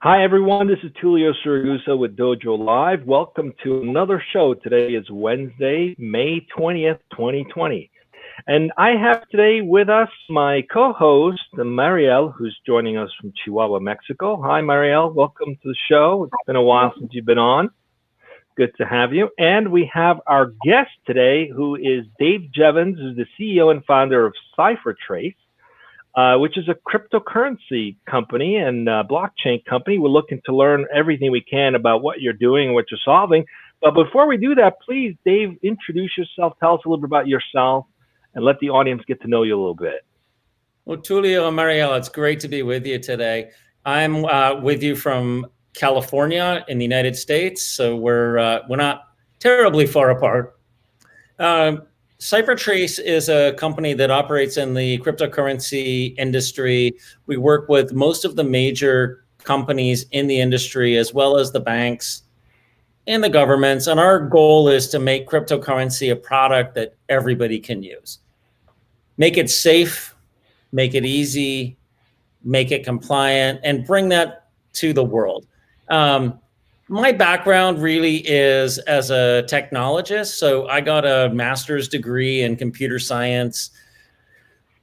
Hi, everyone. This is Tulio Siragusa with Dojo Live. Welcome to another show. Today is Wednesday, May 20th, 2020. And I have today with us my co-host, Marielle, who's joining us from Chihuahua, Mexico. Hi, Marielle. Welcome to the show. It's been a while since you've been on. Good to have you. And we have our guest today, who is Dave Jevans, who's the CEO and founder of Ciphertrace. Which is a cryptocurrency company and blockchain company. We're looking to learn everything we can about what you're doing and what you're solving. But before we do that, please, Dave, introduce yourself. Tell us a little bit about yourself and let the audience get to know you a little bit. Well, Tulio and Marielle, it's great to be with you today. I'm with you from California in the United States, so we're not terribly far apart. Ciphertrace is a company that operates in the cryptocurrency industry. We work with most of the major companies in the industry, as well as the banks and the governments. And our goal is to make cryptocurrency a product that everybody can use. Make it safe, make it easy, make it compliant, and bring that to the world. My background really is as a technologist. So I got a master's degree in computer science,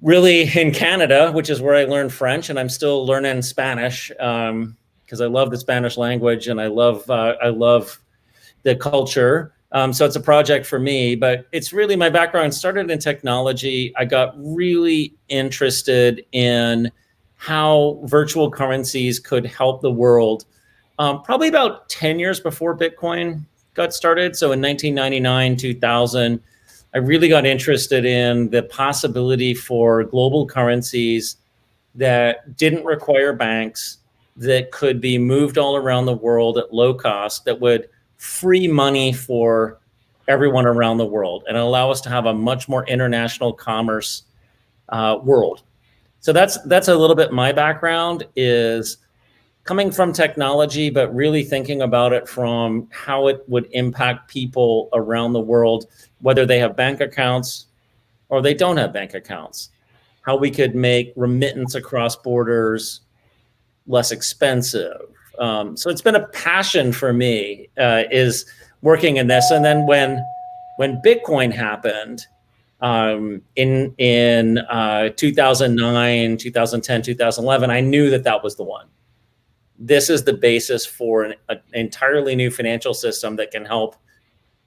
really in Canada, which is where I learned French, and I'm still learning Spanish because I love the Spanish language and I love the culture. So it's a project for me, but it's really my background started in technology. I got really interested in how virtual currencies could help the world. Probably about 10 years before Bitcoin got started. So in 1999, 2000, I really got interested in the possibility for global currencies that didn't require banks, that could be moved all around the world at low cost, that would free money for everyone around the world and allow us to have a much more international commerce world. So that's a little bit my background, is coming from technology, but really thinking about it from how it would impact people around the world, whether they have bank accounts or they don't have bank accounts, how we could make remittance across borders less expensive. So it's been a passion for me, is working in this. And then when Bitcoin happened in 2009, 2010, 2011, I knew that was the one. This is the basis for an entirely new financial system that can help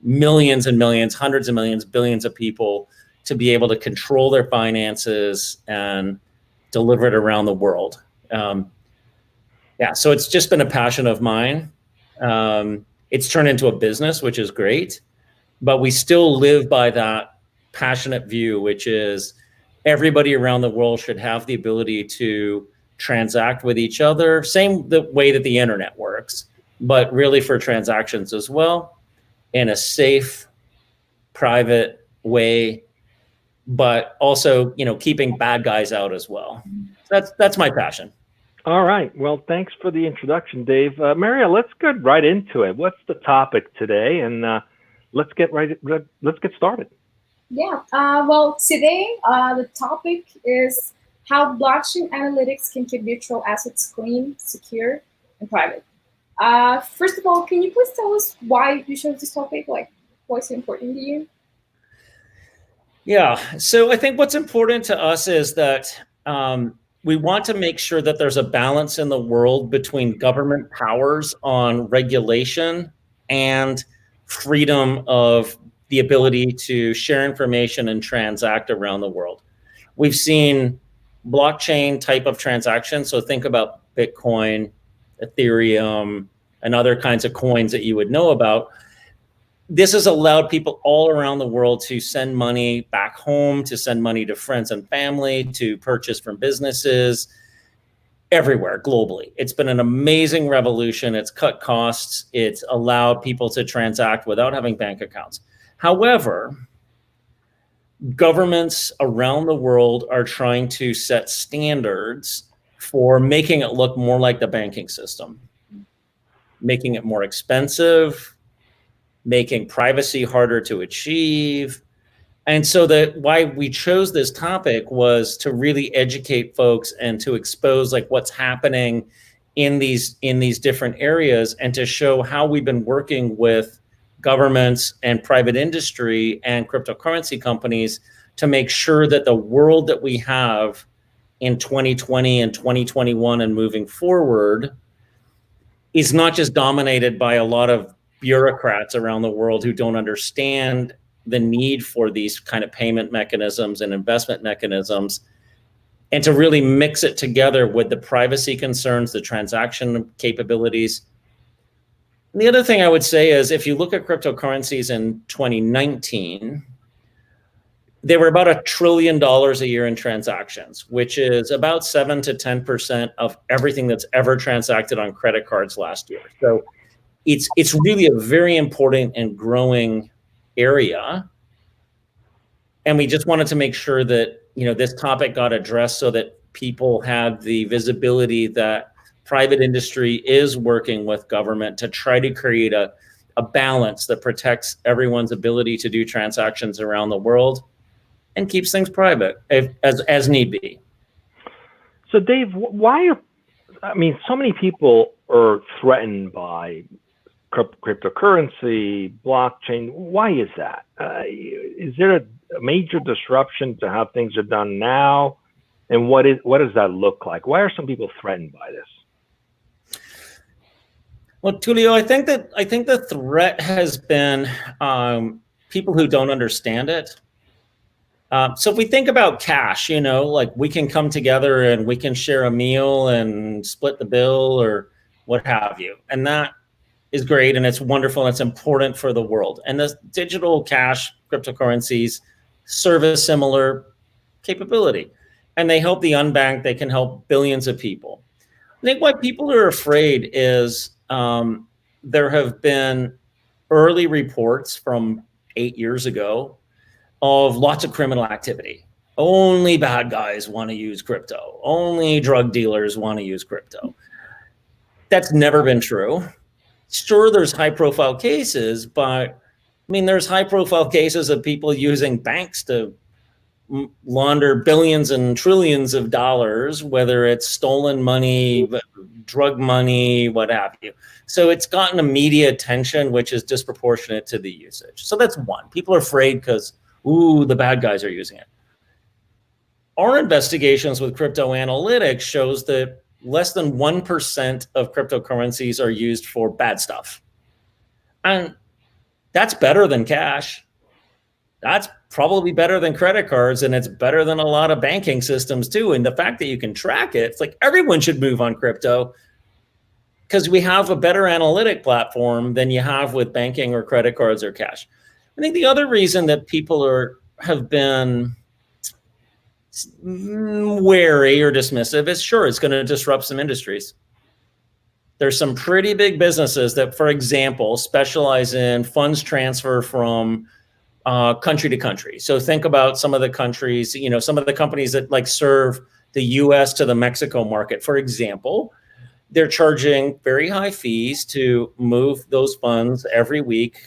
millions and millions, hundreds of millions, billions of people to be able to control their finances and deliver it around the world. So it's just been a passion of mine. It's turned into a business, which is great, but we still live by that passionate view, which is everybody around the world should have the ability to transact with each other, same the way that the internet works, but really for transactions as well, in a safe, private way, but also, keeping bad guys out as well. That's my passion. All right. Well, thanks for the introduction, Dave. Marielle, let's get right into it. What's the topic today? And let's get started. Yeah. Well, today the topic is how blockchain analytics can keep digital assets clean, secure, and private. First of all, can you please tell us why you chose this topic? Like, what's important to you? Yeah. So I think what's important to us is that we want to make sure that there's a balance in the world between government powers on regulation and freedom of the ability to share information and transact around the world. We've seen blockchain type of transactions. So think about Bitcoin, Ethereum, and other kinds of coins that you would know about. This has allowed people all around the world to send money back home, to send money to friends and family, to purchase from businesses everywhere globally. It's been an amazing revolution. It's cut costs. It's allowed people to transact without having bank accounts. However, governments around the world are trying to set standards for making it look more like the banking system, making it more expensive, making privacy harder to achieve. And so why we chose this topic was to really educate folks and to expose like what's happening in these different areas, and to show how we've been working with governments and private industry and cryptocurrency companies to make sure that the world that we have in 2020 and 2021 and moving forward is not just dominated by a lot of bureaucrats around the world who don't understand the need for these kind of payment mechanisms and investment mechanisms, and to really mix it together with the privacy concerns, the transaction capabilities. And the other thing I would say is, if you look at cryptocurrencies in 2019, they were about $1 trillion a year in transactions, which is about 7 to 10% of everything that's ever transacted on credit cards last year. So it's really a very important and growing area. And we just wanted to make sure that, this topic got addressed so that people have the visibility that private industry is working with government to try to create a balance that protects everyone's ability to do transactions around the world and keeps things private as need be. So Dave, so many people are threatened by cryptocurrency, blockchain. Why is that? Is there a major disruption to how things are done now? And what does that look like? Why are some people threatened by this? Well, Tulio, I think the threat has been people who don't understand it. So if we think about cash, like we can come together and we can share a meal and split the bill or what have you. And that is great, and it's wonderful, and it's important for the world. And the digital cash cryptocurrencies serve a similar capability. And they help the unbanked, they can help billions of people. I think why people are afraid is there have been early reports from 8 years ago of lots of criminal activity. Only bad guys want to use crypto. Only drug dealers want to use crypto. That's never been true. Sure, there's high profile cases, but there's high profile cases of people using banks to launder billions and trillions of dollars, whether it's stolen money, drug money, what have you. So it's gotten a media attention, which is disproportionate to the usage. So that's one. People are afraid because, the bad guys are using it. Our investigations with crypto analytics shows that less than 1% of cryptocurrencies are used for bad stuff. And that's better than cash. That's probably better than credit cards, and it's better than a lot of banking systems too. And the fact that you can track it, it's like everyone should move on crypto because we have a better analytic platform than you have with banking or credit cards or cash. I think the other reason that people have been wary or dismissive is, sure, it's going to disrupt some industries. There's some pretty big businesses that, for example, specialize in funds transfer from country to country. So think about some of the countries, some of the companies that serve the US to the Mexico market, for example. They're charging very high fees to move those funds every week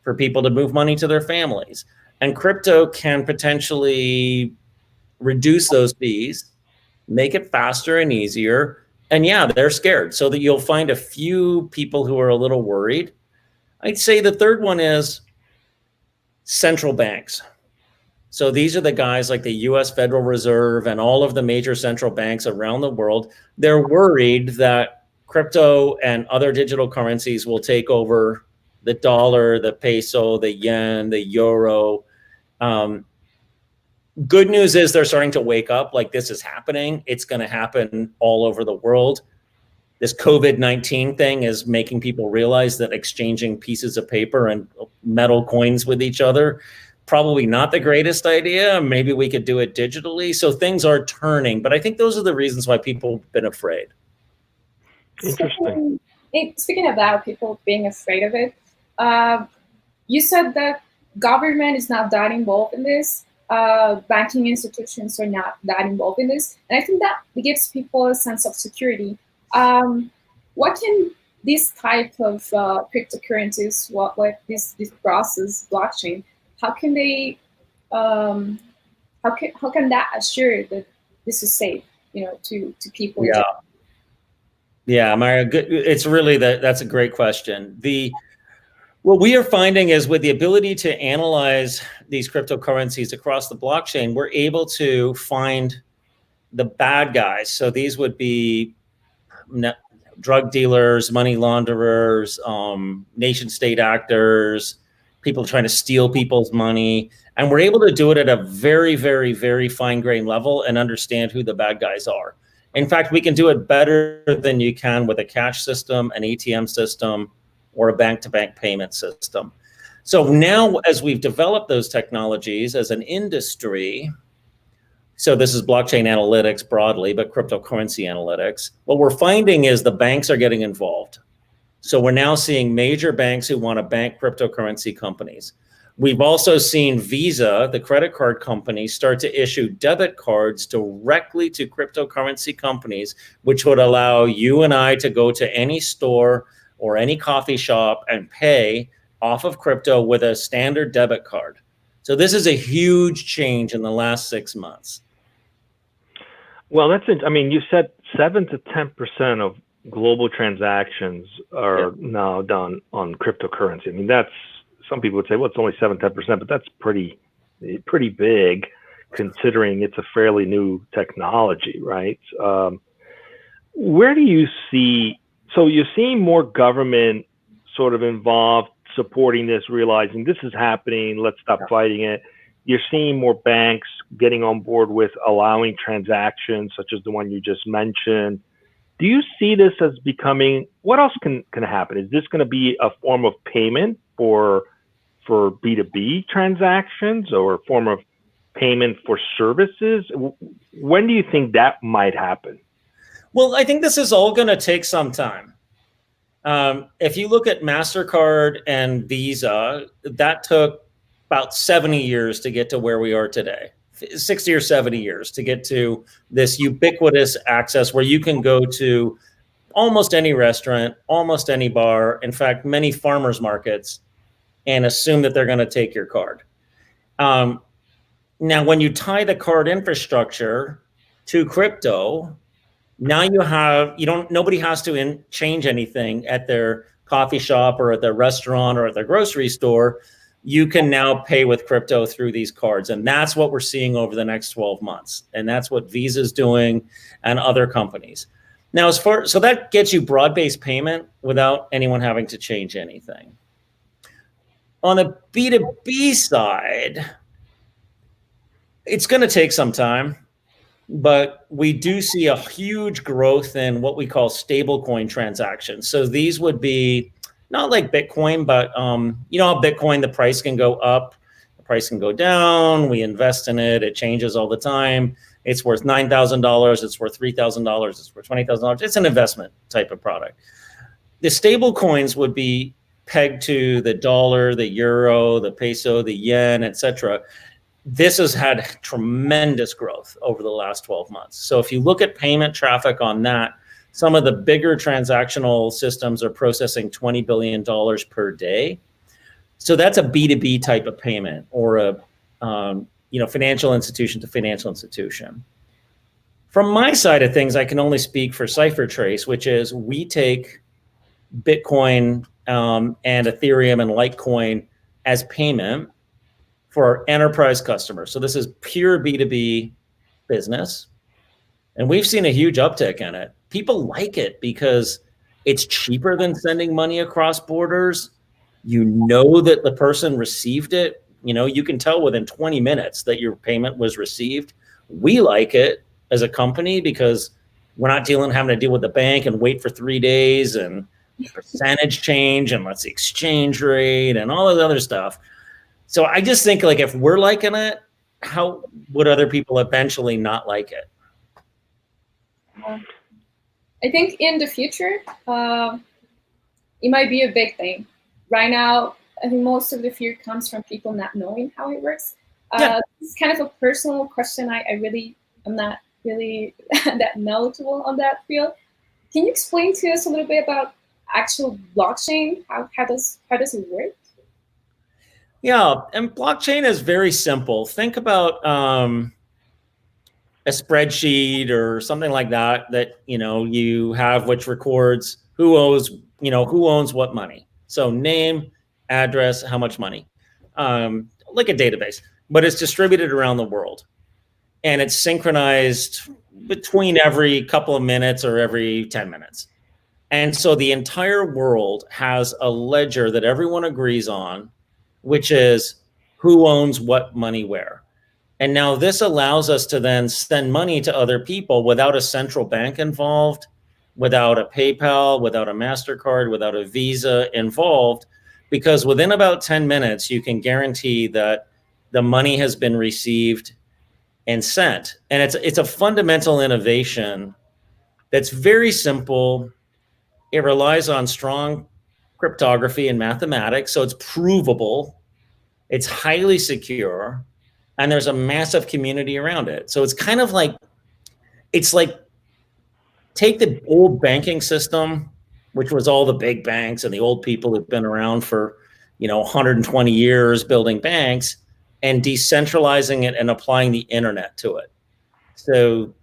for people to move money to their families. And crypto can potentially reduce those fees, make it faster and easier. And yeah, they're scared. So that you'll find a few people who are a little worried. I'd say the third one is central banks. So these are the guys like the US Federal Reserve and all of the major central banks around the world. They're worried that crypto and other digital currencies will take over the dollar, the peso, the yen, the euro. Good news is they're starting to wake up, like this is happening. It's going to happen all over the world. This COVID-19 thing is making people realize that exchanging pieces of paper and metal coins with each other, probably not the greatest idea. Maybe we could do it digitally. So things are turning, but I think those are the reasons why people have been afraid. Interesting. Speaking about people being afraid of it, you said that government is not that involved in this. Banking institutions are not that involved in this. And I think that gives people a sense of security. What can this type of cryptocurrencies, what this process, blockchain, how can they, how can that assure that this is safe, to people? Yeah, Mario, it's really that's a great question. What we are finding is with the ability to analyze these cryptocurrencies across the blockchain, we're able to find the bad guys. So these would be drug dealers, money launderers, nation state actors, people trying to steal people's money. And we're able to do it at a very, very, very fine grained level and understand who the bad guys are. In fact, we can do it better than you can with a cash system, an ATM system, or a bank-to-bank payment system. So now, as we've developed those technologies as an industry, so this is blockchain analytics broadly, but cryptocurrency analytics, what we're finding is the banks are getting involved. So we're now seeing major banks who want to bank cryptocurrency companies. We've also seen Visa, the credit card company, start to issue debit cards directly to cryptocurrency companies, which would allow you and I to go to any store or any coffee shop and pay off of crypto with a standard debit card. So this is a huge change in the last 6 months. Well, that's it. I mean, you said 7 to 10% of global transactions are now done on cryptocurrency. I mean, that's, some people would say, well, it's only 7, 10%, but that's pretty big considering it's a fairly new technology, right? Where do you see, so you're seeing more government sort of involved, supporting this, realizing this is happening, let's stop fighting it. You're seeing more banks getting on board with allowing transactions such as the one you just mentioned. Do you see this as becoming, what else can happen? Is this going to be a form of payment for B2B transactions or a form of payment for services? When do you think that might happen? Well, I think this is all going to take some time. If you look at MasterCard and Visa, that took about 70 years to get to where we are today, 60 or 70 years to get to this ubiquitous access where you can go to almost any restaurant, almost any bar, in fact, many farmers markets, and assume that they're going to take your card. Now, when you tie the card infrastructure to crypto, now nobody has to change anything at their coffee shop or at their restaurant or at their grocery store. You can now pay with crypto through these cards. And that's what we're seeing over the next 12 months. And that's what Visa's doing and other companies. Now, so that gets you broad-based payment without anyone having to change anything. On the B2B side, it's going to take some time. But we do see a huge growth in what we call stablecoin transactions. So these would be not like Bitcoin, but you know how Bitcoin, the price can go up, the price can go down. We invest in it. It changes all the time. It's worth $9,000. It's worth $3,000. It's worth $20,000. It's an investment type of product. The stable coins would be pegged to the dollar, the euro, the peso, the yen, etc. This has had tremendous growth over the last 12 months. So if you look at payment traffic on that, some of the bigger transactional systems are processing $20 billion per day. So that's a B2B type of payment, or a financial institution to financial institution. From my side of things, I can only speak for Ciphertrace, which is we take Bitcoin and Ethereum and Litecoin as payment for our enterprise customers. So this is pure B2B business. And we've seen a huge uptick in it. People like it because it's cheaper than sending money across borders. You know that the person received it. You know, you can tell within 20 minutes that your payment was received. We like it as a company because we're not having to deal with the bank and wait for 3 days and percentage change and what's the exchange rate and all this other stuff. So I just think, like, if we're liking it, how would other people eventually not like it? I think in the future, it might be a big thing. Right now, I think most of the fear comes from people not knowing how it works. It's kind of a personal question. I'm not really that knowledgeable on that field. Can you explain to us a little bit about actual blockchain? How does it work? Yeah, and blockchain is very simple. Think about a spreadsheet or something like that you have, which records who owns what money. So name, address, how much money, like a database, but it's distributed around the world, and it's synchronized between every couple of minutes or every 10 minutes. And so the entire world has a ledger that everyone agrees on, which is who owns what money where. And now this allows us to then send money to other people without a central bank involved, without a PayPal, without a MasterCard, without a Visa involved, because within about 10 minutes, you can guarantee that the money has been received and sent. And it's a fundamental innovation that's very simple. It relies on strong cryptography and mathematics, so it's provable, it's highly secure, and there's a massive community around it. So it's kind of like, take the old banking system, which was all the big banks and the old people who've been around for 120 years building banks, and decentralizing it and applying the internet to it. So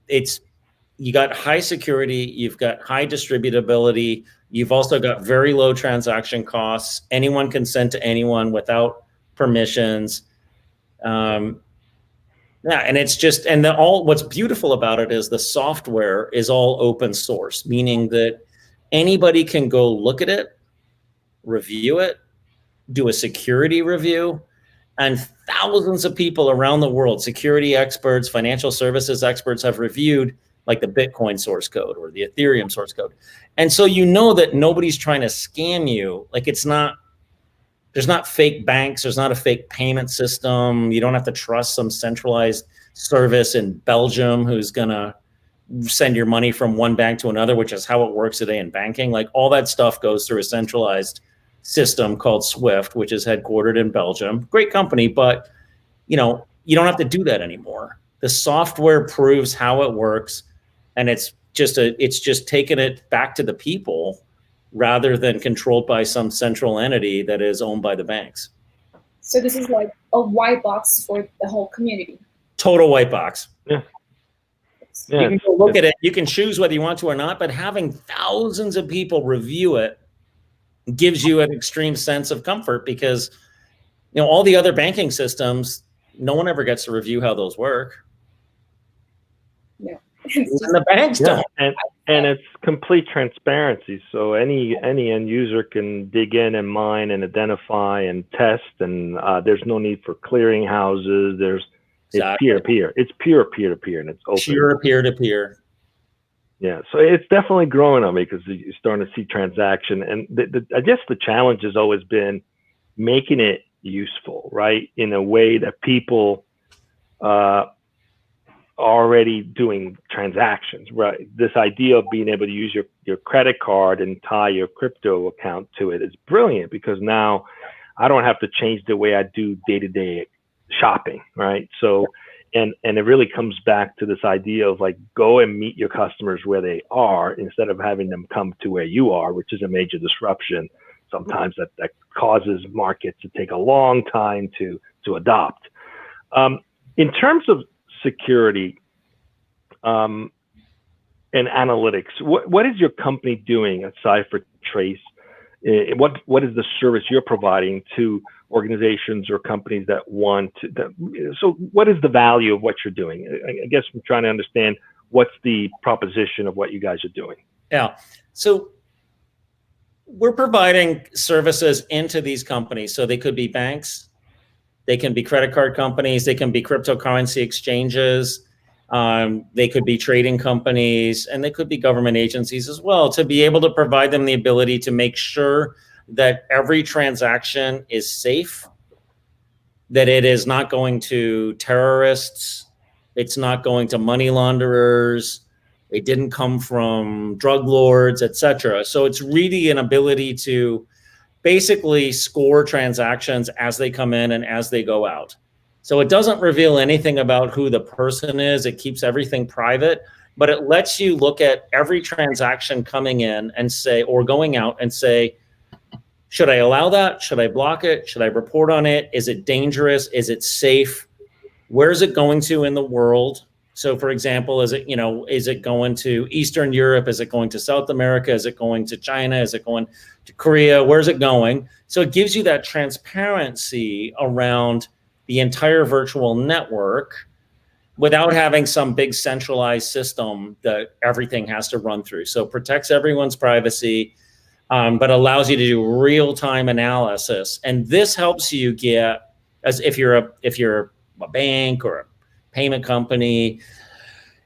you got high security, you've got high distributability, you've also got very low transaction costs. Anyone can send to anyone without permissions. And it's just, what's beautiful about it is the software is all open source, meaning that anybody can go look at it, review it, do a security review, and thousands of people around the world, security experts, financial services experts, have reviewed like the Bitcoin source code or the Ethereum source code. And so that nobody's trying to scam you. Like there's not fake banks, there's not a fake payment system. You don't have to trust some centralized service in Belgium who's gonna send your money from one bank to another, which is how it works today in banking. Like all that stuff goes through a centralized system called Swift, which is headquartered in Belgium. Great company, but you don't have to do that anymore. The software proves how it works, and it's just taking it back to the people rather than controlled by some central entity that is owned by the banks. So this is like a white box for the whole community. Total white box. Yeah. You can go look at it. You can choose whether you want to or not, but having thousands of people review it gives you an extreme sense of comfort, because all the other banking systems, no one ever gets to review how those work. Yeah. And the banks don't. And it's complete transparency. So any end user can dig in and mine and identify and test, and there's no need for clearing houses. It's peer-to-peer. It's pure peer-to-peer, and it's open. Pure peer-to-peer. Yeah, so it's definitely growing on me, because you're starting to see transaction. And I guess the challenge has always been making it useful, right? In a way that people already doing transactions, right? This idea of being able to use your credit card and tie your crypto account to it is brilliant, because now I don't have to change the way I do day-to-day shopping, right? So, and it really comes back to this idea of like, go and meet your customers where they are, instead of having them come to where you are, which is a major disruption. Sometimes that causes markets to take a long time to adopt. In terms of security and analytics, what is your company doing at Ciphertrace? What is the service you're providing to organizations or companies that want to? So what is the value of what you're doing? I guess I'm trying to understand what's the proposition of what you guys are doing. Yeah. So we're providing services into these companies. So they could be banks, they can be credit card companies, they can be cryptocurrency exchanges, they could be trading companies, and they could be government agencies as well, to be able to provide them the ability to make sure that every transaction is safe, that it is not going to terrorists, it's not going to money launderers, it didn't come from drug lords, etc. So it's really an ability to basically score transactions as they come in and as they go out. So it doesn't reveal anything about who the person is. It keeps everything private, but it lets you look at every transaction coming in and say, or going out and say, should I allow that? Should I block it? Should I report on it? Is it dangerous? Is it safe? Where is it going to in the world? So for example, is it going to Eastern Europe? Is it going to South America? Is it going to China? Is it going to Korea? Where's it going? So it gives you that transparency around the entire virtual network without having some big centralized system that everything has to run through. So it protects everyone's privacy, but allows you to do real-time analysis. And this helps you get, as if you're a bank or a payment company,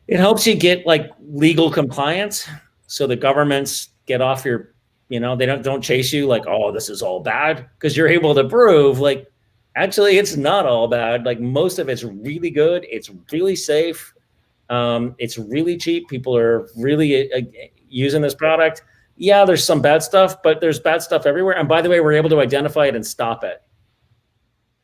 it helps you get like legal compliance. So the governments get off your, they don't chase you like, oh, this is all bad, because you're able to prove like, actually, it's not all bad. Like most of it's really good. It's really safe. It's really cheap. People are really using this product. Yeah, there's some bad stuff, but there's bad stuff everywhere. And by the way, we're able to identify it and stop it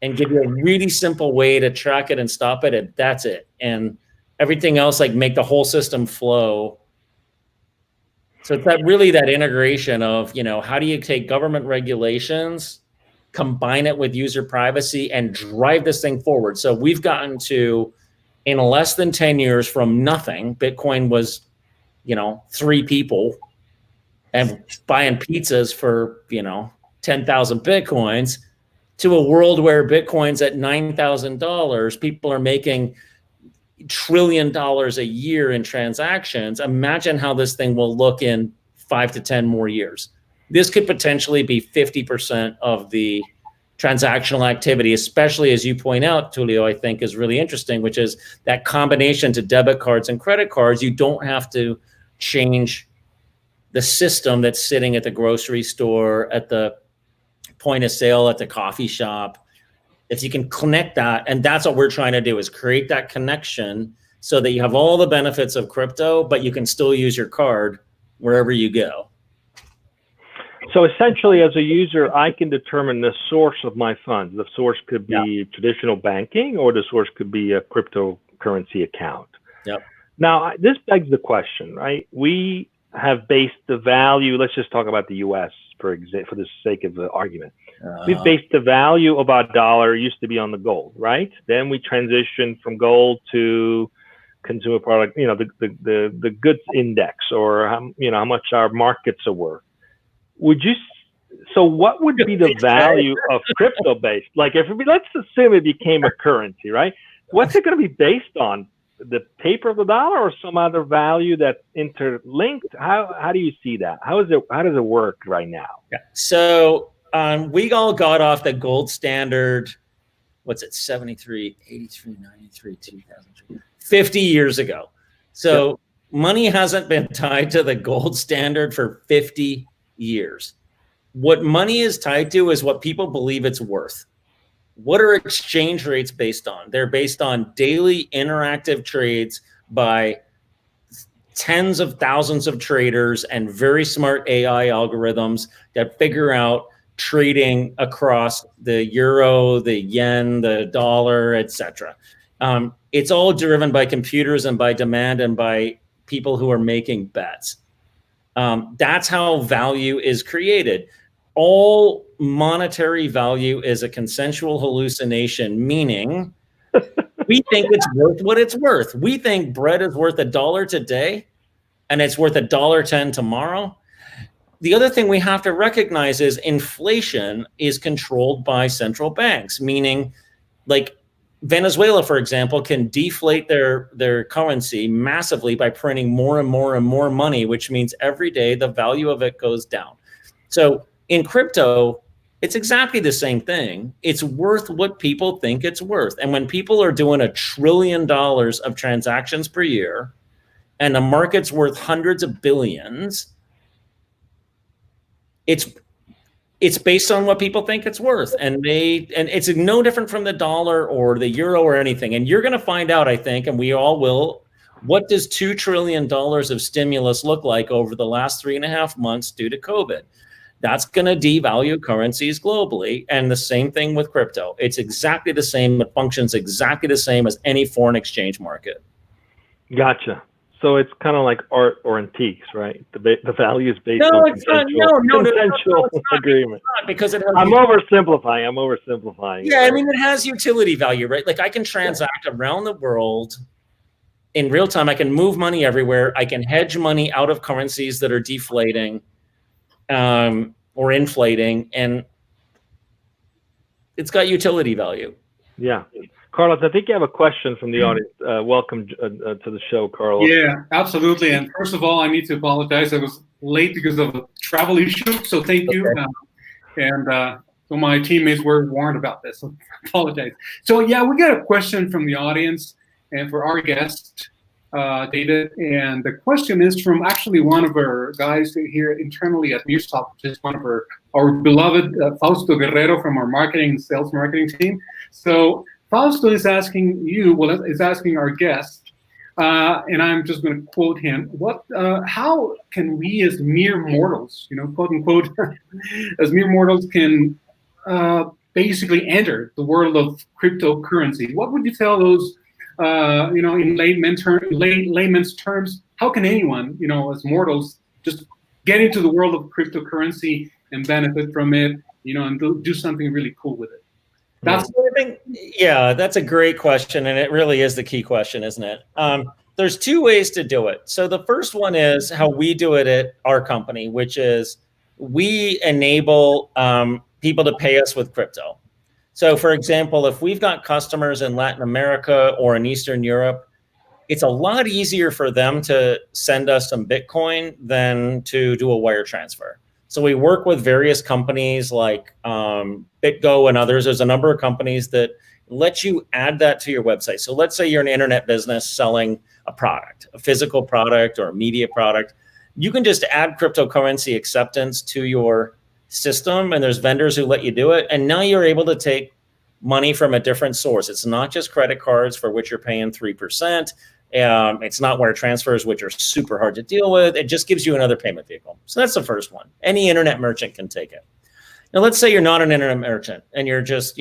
and give you a really simple way to track it and stop it. And that's it. And everything else, like make the whole system flow. So it's that integration of, how do you take government regulations, combine it with user privacy, and drive this thing forward. So we've gotten to, in less than 10 years, from nothing, Bitcoin was, 3 people and buying pizzas for, 10,000 Bitcoins, to a world where Bitcoin's at $9,000. People are making $1 trillion a year in transactions. Imagine how this thing will look in 5 to 10 more years. This could potentially be 50% of the transactional activity, especially as you point out, Tulio, I think is really interesting, which is that combination to debit cards and credit cards. You don't have to change the system that's sitting at the grocery store, at the point of sale, at the coffee shop. If you can connect that, and that's what we're trying to do, is create that connection so that you have all the benefits of crypto, but you can still use your card wherever you go. So essentially, as a user, I can determine the source of my funds. The source could be traditional banking, or the source could be a cryptocurrency account. Yep. Now, this begs the question, right? We have based the value, let's just talk about the US for the sake of the argument. We've based the value of our dollar, used to be on the gold, right? Then we transitioned from gold to consumer product, the goods index, or how much our markets are worth. So what would be the value of crypto based? Like let's assume it became a currency, right? What's it going to be based on? The paper of the dollar, or some other value that's interlinked? How do you see that? How does it work right now? Yeah. So we all got off the gold standard, what's it, 73, 83, 93, 2003, 50 years ago. So money hasn't been tied to the gold standard for 50 years. What money is tied to is what people believe it's worth. What are exchange rates based on? They're based on daily interactive trades by tens of thousands of traders and very smart AI algorithms that figure out trading across the euro, the yen, the dollar, etc. It's all driven by computers and by demand and by people who are making bets. That's how value is created. All monetary value is a consensual hallucination, meaning we think it's worth what it's worth. We think bread is worth $1 today and it's worth $1.10 tomorrow. The other thing we have to recognize is inflation is controlled by central banks, meaning like Venezuela, for example, can deflate their currency massively by printing more and more and more money, which means every day the value of it goes down. So in crypto, it's exactly the same thing. It's worth what people think it's worth. And when people are doing $1 trillion of transactions per year and the market's worth hundreds of billions, it's based on what people think it's worth. And it's no different from the dollar or the euro or anything. And you're going to find out, I think, and we all will, what does $2 trillion of stimulus look like over the last 3.5 months due to COVID? That's going to devalue currencies globally. And the same thing with crypto. It's exactly the same. It functions exactly the same as any foreign exchange market. Gotcha. So it's kind of like art or antiques, right? The value is based on consensual agreement. It's not, because I'm oversimplifying. Yeah, I mean, it has utility value, right? Like I can transact around the world in real time, I can move money everywhere. I can hedge money out of currencies that are deflating or inflating, and it's got utility value. Yeah. Carlos, I think you have a question from the audience. Welcome to the show, Carlos. Yeah, absolutely. And first of all, I need to apologize. I was late because of a travel issue, so thank you. So my teammates were warned about this, so I apologize. So yeah, we got a question from the audience and for our guest, David. And the question is from actually one of our guys here internally at Newstop, which is one of our beloved Fausto Guerrero from our sales marketing team. So Fausto is asking is asking our guest, and I'm just going to quote him, how can we as mere mortals, quote unquote, as mere mortals can basically enter the world of cryptocurrency? What would you tell those, in layman's terms, how can anyone, as mortals, just get into the world of cryptocurrency and benefit from it, and do something really cool with it? That's a great question, and it really is the key question, isn't it? There's two ways to do it. So the first one is how we do it at our company, which is we enable people to pay us with crypto. So for example, if we've got customers in Latin America or in Eastern Europe, it's a lot easier for them to send us some Bitcoin than to do a wire transfer. So we work with various companies like BitGo and others. There's a number of companies that let you add that to your website. So let's say you're an internet business selling a product, a physical product or a media product. You can just add cryptocurrency acceptance to your system, and there's vendors who let you do it. And now you're able to take money from a different source. It's not just credit cards for which you're paying 3%. It's not wire transfers, which are super hard to deal with. It just gives you another payment vehicle. So that's the first one. Any internet merchant can take it. Now, let's say you're not an internet merchant and you're just,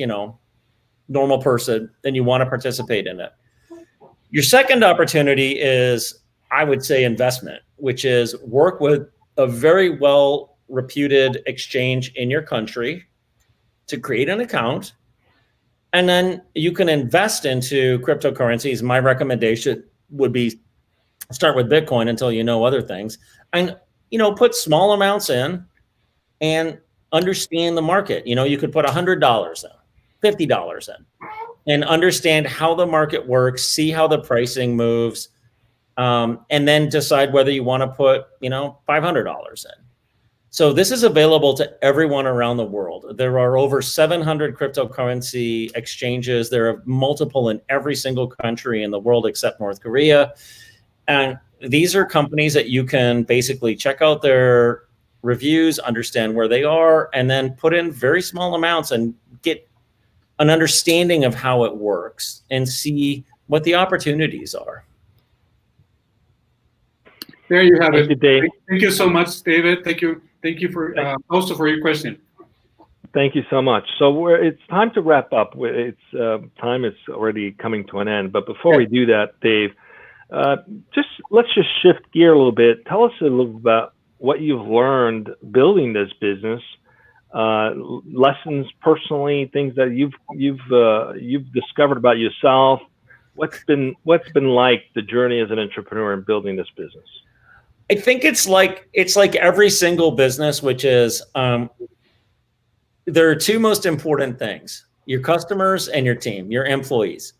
normal person and you want to participate in it. Your second opportunity is, I would say, investment, which is work with a very well-reputed exchange in your country to create an account. And then you can invest into cryptocurrencies. My recommendation would be start with Bitcoin until you know other things, and put small amounts in and understand the market. You could put $100 in, $50 in, and understand how the market works, see how the pricing moves, and then decide whether you want to put $500 in. So this is available to everyone around the world. There are over 700 cryptocurrency exchanges. There are multiple in every single country in the world except North Korea. And these are companies that you can basically check out their reviews, understand where they are, and then put in very small amounts and get an understanding of how it works and see what the opportunities are. There you have it. Dave. Thank you so much, David. Thank you for also for your question. Thank you so much. So it's time to wrap up. Time is already coming to an end. But before we do that, Dave, let's just shift gear a little bit. Tell us a little about what you've learned building this business, lessons personally, things that you've discovered about yourself. What's been like the journey as an entrepreneur in building this business? I think it's like every single business, which is there are two most important things: your customers and your team, your employees.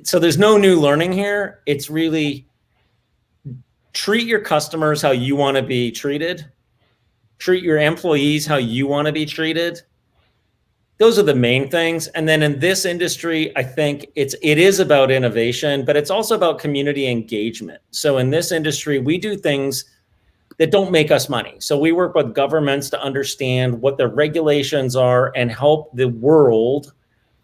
So there's no new learning here. It's really treat your customers how you want to be treated. Treat your employees how you want to be treated. Those are the main things. And then in this industry, I think it is about innovation, but it's also about community engagement. So in this industry, we do things that don't make us money. So we work with governments to understand what the regulations are and help the world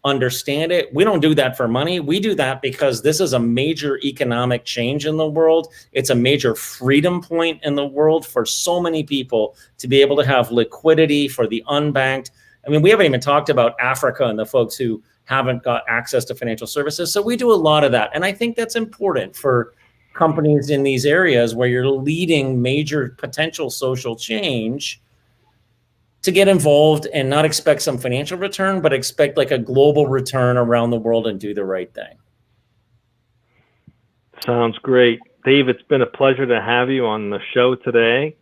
understand it. We don't do that for money. We do that because this is a major economic change in the world. It's a major freedom point in the world for so many people to be able to have liquidity for the unbanked. I mean, we haven't even talked about Africa and the folks who haven't got access to financial services. So we do a lot of that. And I think that's important for companies in these areas where you're leading major potential social change to get involved and not expect some financial return, but expect like a global return around the world and do the right thing. Sounds great. Dave, it's been a pleasure to have you on the show today.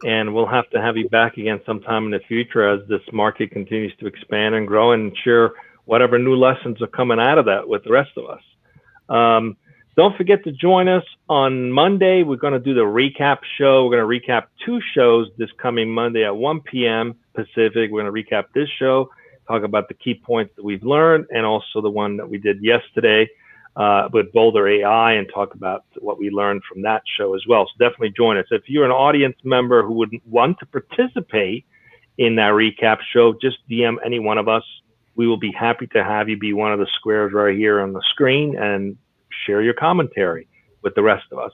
And we'll have to have you back again sometime in the future as this market continues to expand and grow, and share whatever new lessons are coming out of that with the rest of us. Don't forget to join us on Monday. We're going to do the recap show. We're going to recap 2 shows this coming Monday at 1 p.m. Pacific. We're going to recap this show, talk about the key points that we've learned, and also the one that we did yesterday with Boulder AI, and talk about what we learned from that show as well. So definitely join us. If you're an audience member who would want to participate in that recap show, just DM any one of us. We will be happy to have you be one of the squares right here on the screen and share your commentary with the rest of us.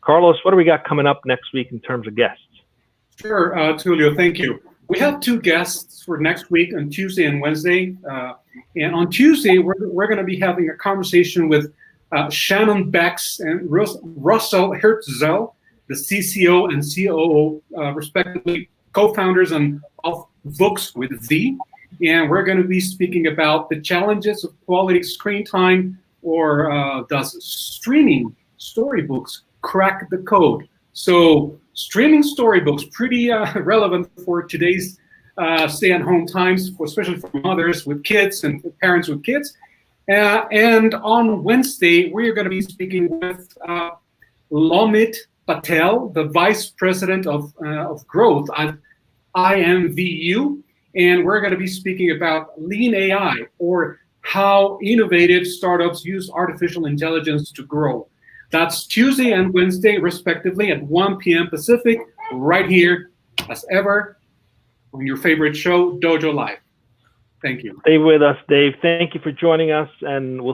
Carlos, what do we got coming up next week in terms of guests? Sure, Tulio, thank you. We have 2 guests for next week on Tuesday and Wednesday. And on Tuesday, we're going to be having a conversation with Shannon Becks and Russell Hertzel, the CCO and COO, respectively, co-founders of Books with Z. And we're going to be speaking about the challenges of quality screen time, or does streaming storybooks crack the code? So streaming storybooks, pretty relevant for today's stay-at-home times, especially for mothers with kids and parents with kids. And on Wednesday, we're going to be speaking with Lomit Patel, the Vice President of Growth at IMVU. And we're going to be speaking about Lean AI, or how innovative startups use artificial intelligence to grow. That's Tuesday and Wednesday, respectively, at 1 p.m. Pacific, right here, as ever, on your favorite show, Dojo Live. Thank you. Stay with us, Dave. Thank you for joining us, and we'll